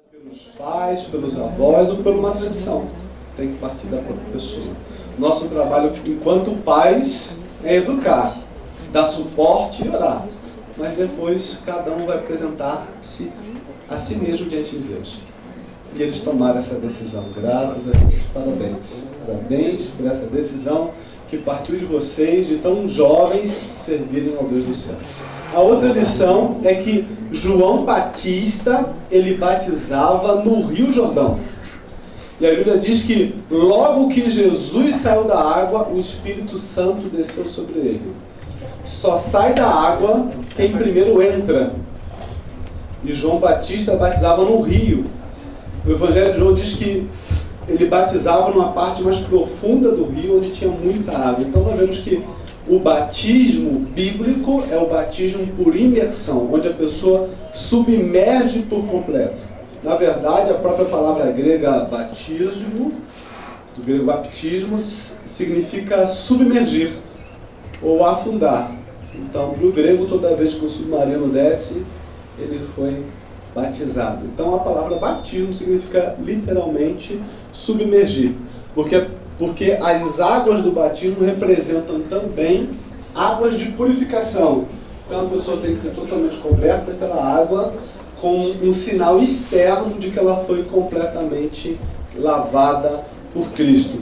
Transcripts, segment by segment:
Pelos pais, pelos avós ou por uma tradição. Tem que partir da própria pessoa. Nosso trabalho enquanto pais é educar, dar suporte e orar. Mas depois cada um vai apresentar-se a si mesmo diante de Deus. E eles tomaram essa decisão. Graças a Deus. Parabéns. Parabéns por essa decisão que partiu de vocês, de tão jovens, servirem ao Deus do céu. A outra lição é que João Batista, ele batizava no Rio Jordão. E a Bíblia diz que logo que Jesus saiu da água, o Espírito Santo desceu sobre ele. Só sai da água quem primeiro entra. E João Batista batizava no rio. O Evangelho de João diz que ele batizava numa parte mais profunda do rio, onde tinha muita água. Então nós vemos que o batismo bíblico é o batismo por imersão, onde a pessoa submerge por completo. Na verdade, a própria palavra grega batismo, do grego baptismo, significa submergir ou afundar. Então, no grego, toda vez que o submarino desce, ele foi batizado. Então, a palavra batismo significa literalmente submergir, porque as águas do batismo representam também águas de purificação. Então, a pessoa tem que ser totalmente coberta pela água, com um sinal externo de que ela foi completamente lavada por Cristo.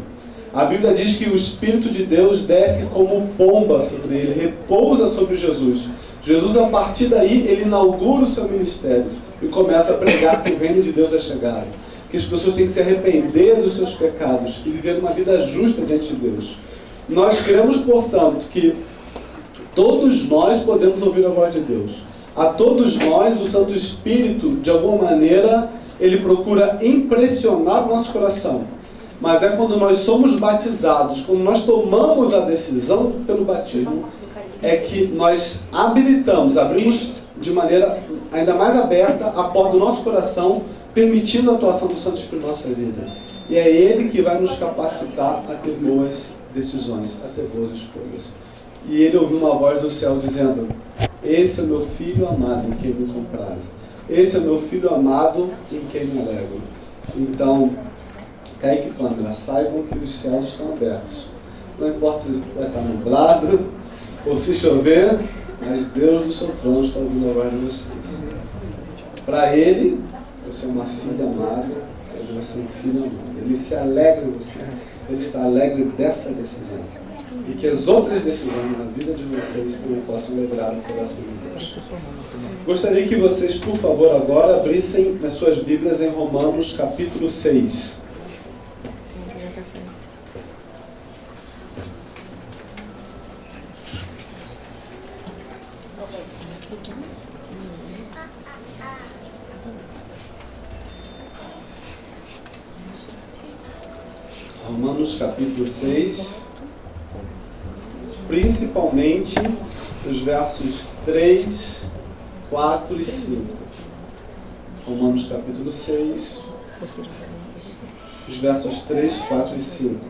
A Bíblia diz que o Espírito de Deus desce como pomba sobre ele, repousa sobre Jesus. Jesus, a partir daí, ele inaugura o seu ministério e começa a pregar que o reino de Deus é chegado. Que as pessoas têm que se arrepender dos seus pecados e viver uma vida justa diante de Deus. Nós cremos, portanto, que todos nós podemos ouvir a voz de Deus. A todos nós, o Santo Espírito, de alguma maneira, ele procura impressionar o nosso coração. Mas é quando nós somos batizados, quando nós tomamos a decisão pelo batismo, é que nós abrimos de maneira ainda mais aberta a porta do nosso coração, permitindo a atuação do Santo Espírito na nossa vida. E é Ele que vai nos capacitar a ter boas decisões, a ter boas escolhas. E ele ouviu uma voz do céu dizendo: esse é o meu filho amado em quem me comprazo. Esse é o meu filho amado em quem me alegro. Então, Kaique e Pamela, saibam que os céus estão abertos. Não importa se vai estar nublado ou se chover, mas Deus do seu trono está ouvindo a voz de vocês. Para Ele, você é uma filha amada, você é um filho amado. Ele se alegra em você. Ele está alegre dessa decisão. E que as outras decisões na vida de vocês também possam lembrar o coração de Deus. Gostaria que vocês, por favor, agora abrissem as suas Bíblias em Romanos capítulo 6. Romanos capítulo 6, principalmente os versos 3, 4 e 5. Romanos capítulo 6, os versos 3, 4 e 5.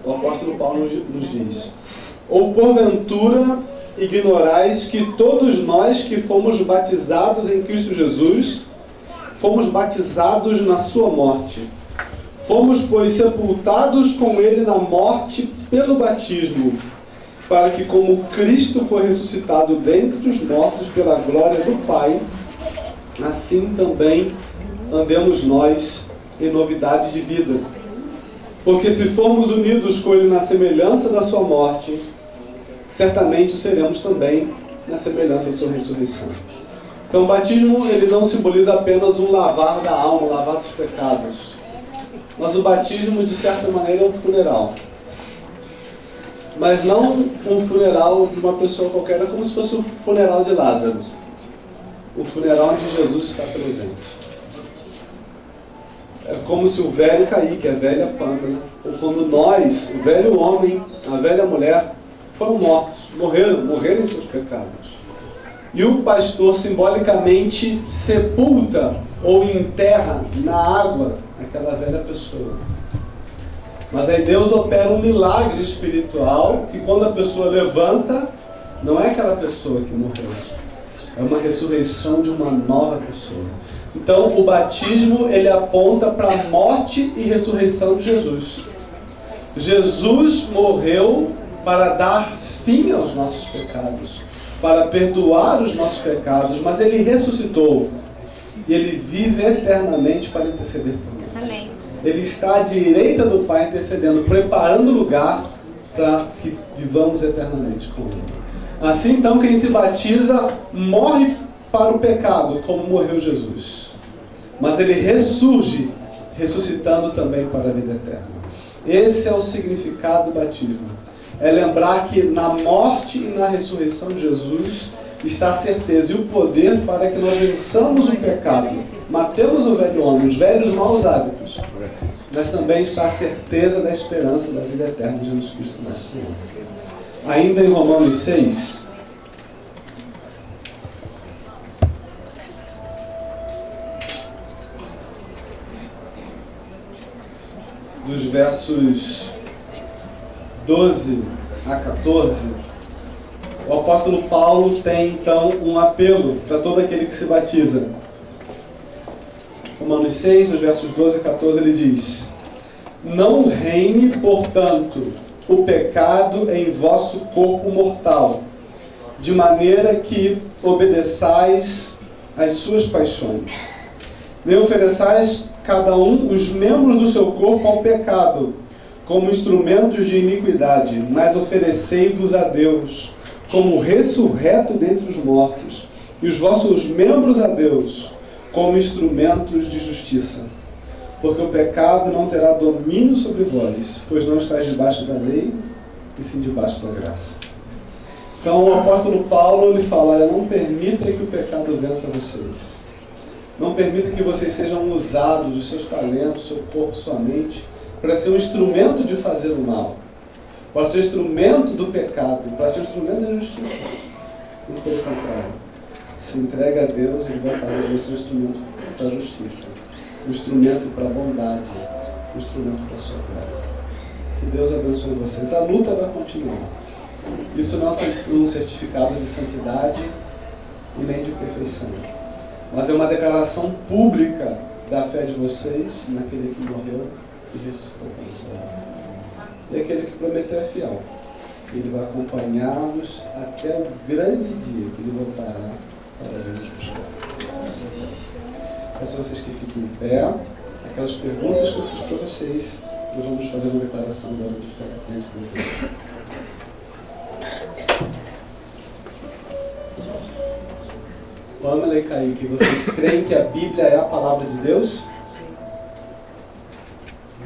O apóstolo Paulo nos diz: ou porventura ignorais que todos nós que fomos batizados em Cristo Jesus, fomos batizados na sua morte. Fomos, pois, sepultados com ele na morte pelo batismo, para que, como Cristo foi ressuscitado dentre os mortos pela glória do Pai, assim também andemos nós em novidade de vida. Porque se formos unidos com ele na semelhança da sua morte, certamente o seremos também na semelhança da sua ressurreição. Então o batismo, ele não simboliza apenas um lavar da alma, um lavar dos pecados. Mas o batismo, de certa maneira, é um funeral. Mas não um funeral de uma pessoa qualquer, é como se fosse o funeral de Lázaro. O funeral onde Jesus está presente. É como se o velho Kaique, a velha Pamela, ou quando nós, o velho homem, a velha mulher, foram mortos, morreram em seus pecados. E o pastor simbolicamente sepulta ou enterra na água aquela velha pessoa. Mas aí Deus opera um milagre espiritual, que quando a pessoa levanta, não é aquela pessoa que morreu. É uma ressurreição de uma nova pessoa. Então, o batismo, ele aponta para a morte e ressurreição de Jesus. Jesus morreu para dar fim aos nossos pecados, para perdoar os nossos pecados, mas ele ressuscitou e ele vive eternamente para interceder por nós. Amém. Ele está à direita do Pai intercedendo, preparando o lugar para que vivamos eternamente com ele. Assim, então, quem se batiza morre para o pecado, como morreu Jesus. Mas ele ressurge, ressuscitando também para a vida eterna. Esse é o significado do batismo. É lembrar que na morte e na ressurreição de Jesus está a certeza e o poder para que nós vençamos o pecado, matemos o velho homem, os velhos maus hábitos. Mas também está a certeza da esperança da vida eterna de Jesus Cristo nosso Senhor. Ainda em Romanos 6, dos versos 12 a 14, o apóstolo Paulo tem então um apelo para todo aquele que se batiza. Romanos 6, dos versos 12 a 14, ele diz: não reine, portanto, o pecado em vosso corpo mortal, de maneira que obedeçais às suas paixões. Nem ofereçais cada um os membros do seu corpo ao pecado, como instrumentos de iniquidade, mas oferecei-vos a Deus, como ressurreto dentre os mortos, e os vossos membros a Deus, como instrumentos de justiça. Porque o pecado não terá domínio sobre vós, pois não estáis debaixo da lei, e sim debaixo da graça. Então o apóstolo Paulo lhe fala: olha, não permita que o pecado vença vocês. Não permita que vocês sejam usados, os seus talentos, seu corpo, sua mente, para ser um instrumento de fazer o mal, para ser um instrumento do pecado, para ser um instrumento da justiça. Não pelo contrário. Se entrega a Deus, Ele vai fazer você um instrumento para a justiça, um instrumento para a bondade, um instrumento para a sua glória. Que Deus abençoe vocês. A luta vai continuar. Isso não é um certificado de santidade e nem de perfeição, mas é uma declaração pública da fé de vocês naquele que morreu e ressuscitou pelo Senhor. E aquele que prometeu é fiel. Ele vai acompanhá-los até o grande dia que Ele voltará para nos buscar. Peço a vocês que fiquem em pé. Aquelas perguntas que eu fiz para vocês, nós vamos fazer uma declaração agora de fé diante de Deus. Pamela e Kaique, vocês creem que a Bíblia é a palavra de Deus?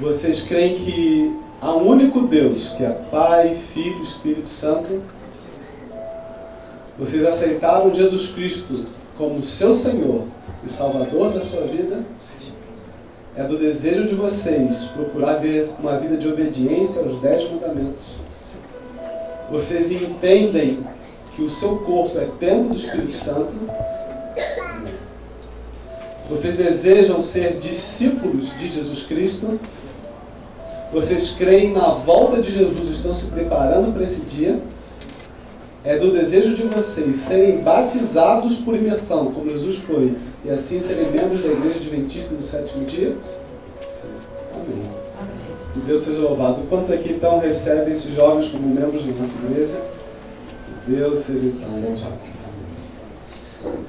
Vocês creem que há um único Deus, que é Pai, Filho e Espírito Santo? Vocês aceitaram Jesus Cristo como seu Senhor e Salvador da sua vida? É do desejo de vocês procurar ver uma vida de obediência aos 10 mandamentos. Vocês entendem que o seu corpo é templo do Espírito Santo? Vocês desejam ser discípulos de Jesus Cristo? Vocês creem na volta de Jesus, estão se preparando para esse dia? É do desejo de vocês serem batizados por imersão, como Jesus foi, e assim serem membros da Igreja Adventista no 7º dia? Sim. Amém. Que Deus seja louvado. Quantos aqui então recebem esses jovens como membros da nossa igreja? Que Deus seja então louvado. Amém.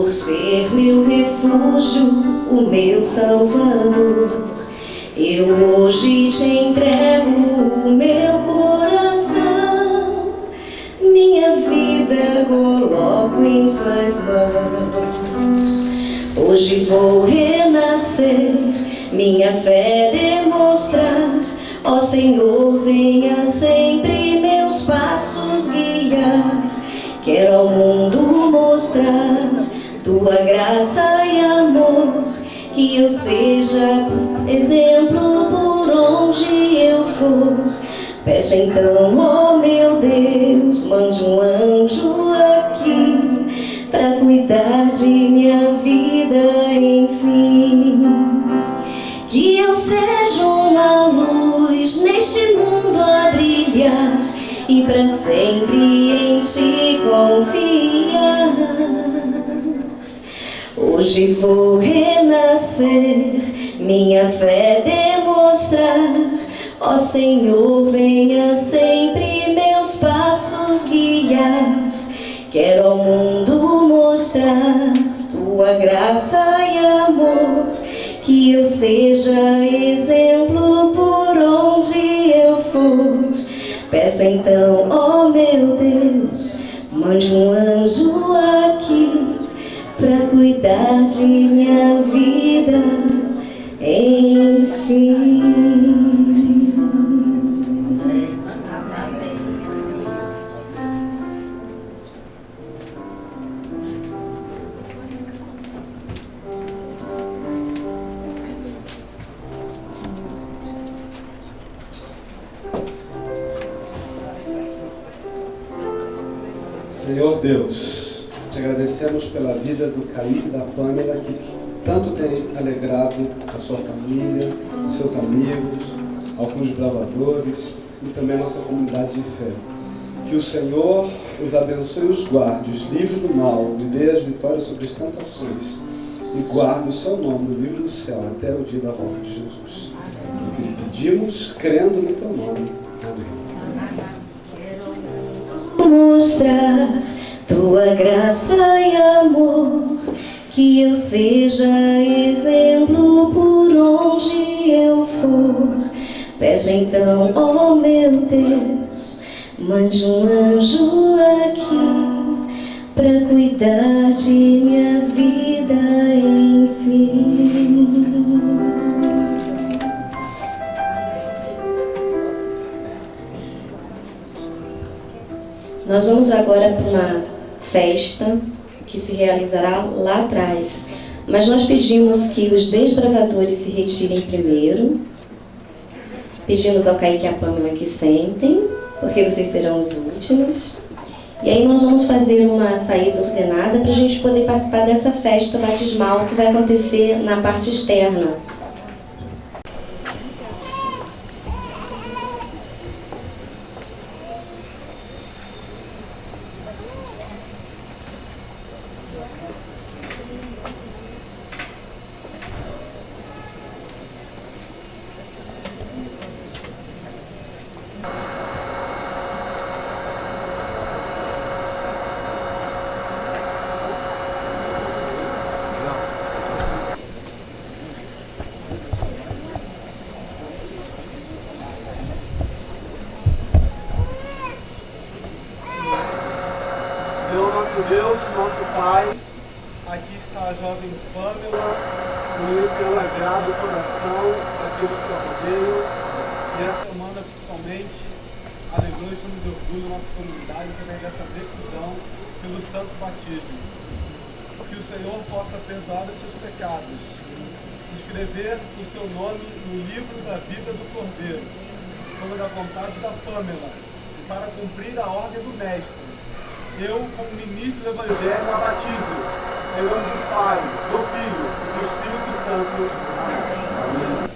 por ser meu refúgio, o meu Salvador. Eu hoje te entrego o meu coração, minha vida coloco em suas mãos. Hoje vou renascer, minha fé demonstrar. Ó Senhor, venha sempre meus passos guiar. Quero ao mundo mostrar tua graça e amor, que eu seja exemplo por onde eu for. Peço então, ó meu Deus, mande um anjo aqui pra cuidar de minha vida, enfim. Que eu seja uma luz neste mundo a brilhar e pra sempre em ti confiar. Hoje vou renascer, minha fé demonstrar. Ó Senhor, venha sempre meus passos guiar. Quero ao mundo mostrar tua graça e amor, que eu seja exemplo por onde eu for. Peço então, ó meu Deus, mande um anjo aqui pra cuidar de minha vida, enfim. Senhor Deus, te agradecemos pela vida do Kaique e da Pamela, que tanto tem alegrado a sua família, seus amigos, alguns bravadores e também a nossa comunidade de fé. Que o Senhor os abençoe e os guarde, os livre do mal, lhe dê as vitórias sobre as tentações e guarde o seu nome no livro do céu até o dia da volta de Jesus. E lhe pedimos, crendo no teu nome. Amém. Mostrar tua graça e amor, que eu seja exemplo por onde eu for. Peço então, ó meu Deus, mande um anjo aqui pra cuidar de minha vida, enfim. Nós vamos agora para uma festa que se realizará lá atrás, mas nós pedimos que os desbravadores se retirem primeiro. Pedimos ao Kaique e à Pamela que sentem, porque vocês serão os últimos. E aí nós vamos fazer uma saída ordenada para a gente poder participar dessa festa batismal que vai acontecer na parte externa. Senhor nosso Deus, nosso Pai, aqui está a jovem Pamela, muito pelo agrado do coração daqueles que a rodeiam, e essa semana principalmente alegrou e chama de orgulho a nossa comunidade através dessa decisão pelo santo batismo. Que o Senhor possa perdoar os seus pecados, escrever o seu nome no livro da vida do Cordeiro, como da vontade da Pamela, e para cumprir a ordem do Mestre. Eu, como ministro do Evangelho, a batizo, em nome do Pai, do Filho e do Espírito Santo. Amém.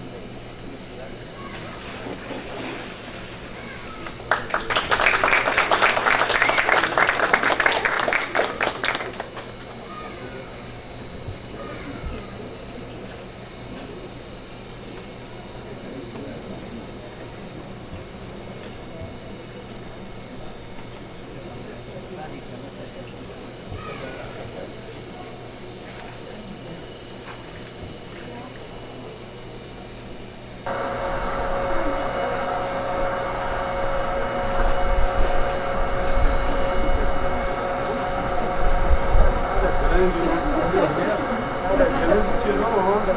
Tirou onda.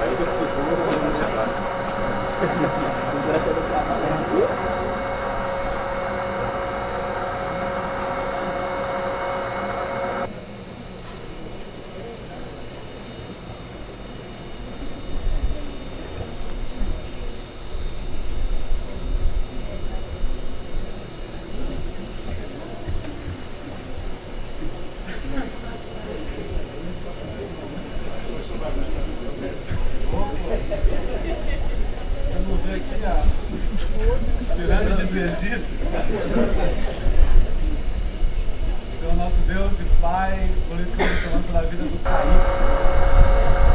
Aí você junta, pirâmide do Egito. Então, nosso Deus e Pai, por isso que estamos falando pela vida do Caí,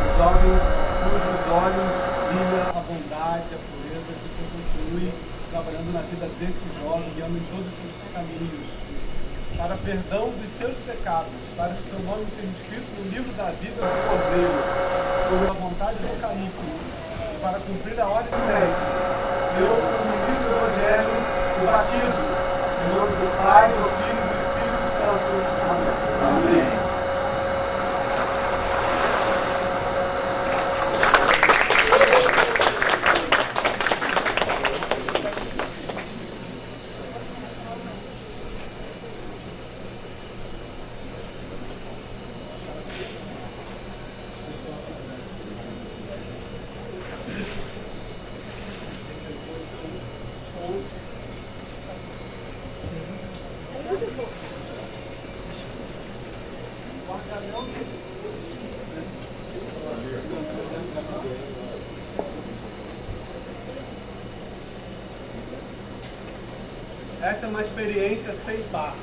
o jovem cujos olhos brilham a bondade, a pureza, que o Senhor continue trabalhando na vida desse jovem, guiando em todos os seus caminhos, para perdão dos seus pecados, para que seu nome seja escrito no livro da vida do Cordeiro, por a vontade do Caí, para cumprir a ordem do mestre. Eu, como ministro do Evangelho, o batizo, em nome do Pai, do Filho e do Espírito Santo. Amém. Amém. Essa é uma experiência sem par.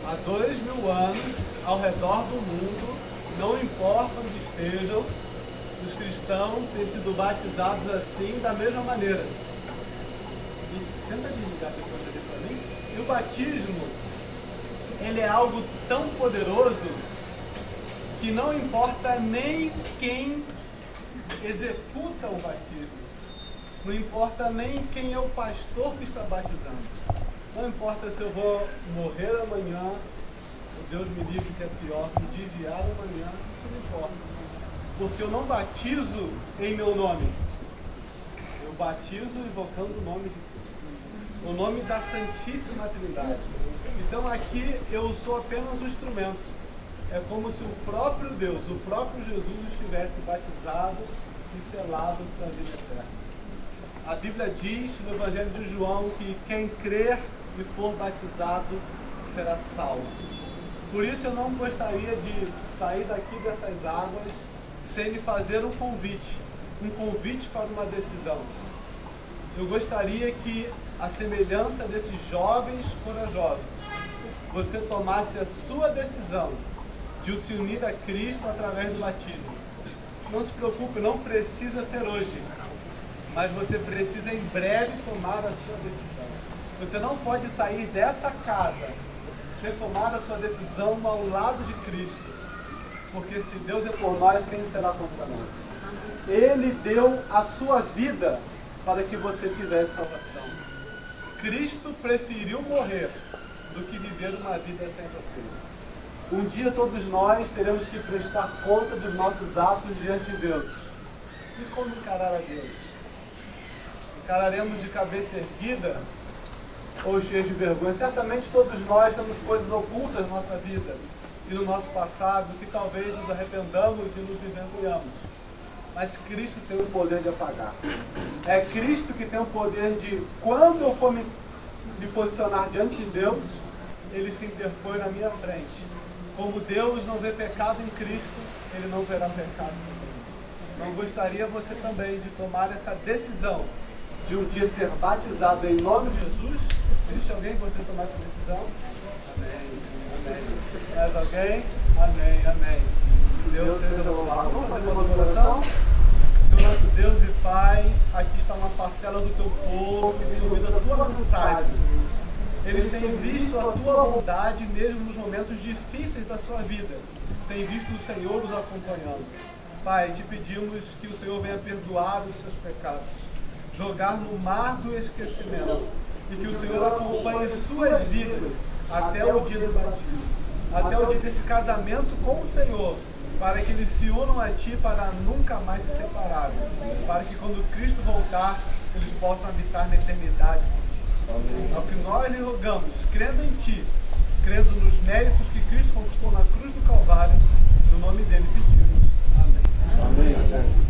Há 2000 anos, ao redor do mundo, não importa onde estejam, os cristãos têm sido batizados assim, da mesma maneira. E, tenta desligar depois ali para mim. E o batismo, ele é algo tão poderoso que não importa nem quem executa o batismo. Não importa nem quem é o pastor que está batizando. Não importa se eu vou morrer amanhã, Deus me livre que é pior, me desviar amanhã, isso não importa. Porque eu não batizo em meu nome. Eu batizo invocando o nome de Deus. O nome da Santíssima Trindade. Então aqui eu sou apenas um instrumento. É como se o próprio Deus, o próprio Jesus estivesse batizado e selado para a vida eterna. A Bíblia diz no Evangelho de João que quem crer e for batizado será salvo. Por isso eu não gostaria de sair daqui dessas águas sem lhe fazer um convite para uma decisão. Eu gostaria que, à semelhança desses jovens corajosos, você tomasse a sua decisão de se unir a Cristo através do batismo. Não se preocupe, não precisa ser hoje. Mas você precisa em breve tomar a sua decisão. Você não pode sair dessa casa sem tomar a sua decisão ao lado de Cristo. Porque se Deus é por nós, quem será contra nós? Ele deu a sua vida para que você tivesse salvação. Cristo preferiu morrer do que viver uma vida sem você. Um dia todos nós teremos que prestar conta dos nossos atos diante de Deus. E como encarar a Deus? Encararemos de cabeça erguida ou cheio de vergonha? Certamente todos nós temos coisas ocultas na nossa vida e no nosso passado que talvez nos arrependamos e nos envergonhamos. Mas Cristo tem o poder de apagar. É Cristo que tem o poder de, quando eu for me posicionar diante de Deus, Ele se interpõe na minha frente. Como Deus não vê pecado em Cristo, Ele não verá pecado em mim. Não gostaria você também de tomar essa decisão de um dia ser batizado em nome de Jesus? Existe alguém que gostaria de tomar essa decisão? Amém, amém. Mais alguém? Amém, amém. Deus seja louvado. Vamos fazer uma oração? Senhor nosso Deus e Pai, aqui está uma parcela do Teu povo que tem ouvido a Tua mensagem. Eles têm visto a Tua bondade mesmo nos momentos difíceis da sua vida. Têm visto o Senhor os acompanhando. Pai, te pedimos que o Senhor venha perdoar os seus pecados, jogar no mar do esquecimento e que o Senhor acompanhe suas vidas até o dia do batismo, até o dia desse casamento com o Senhor, para que eles se unam a Ti para nunca mais se separarem, para que quando Cristo voltar, eles possam habitar na eternidade. É o que nós lhe rogamos, crendo em Ti, crendo nos méritos que Cristo conquistou na cruz do Calvário, no nome dele pedimos. Amém. Amém.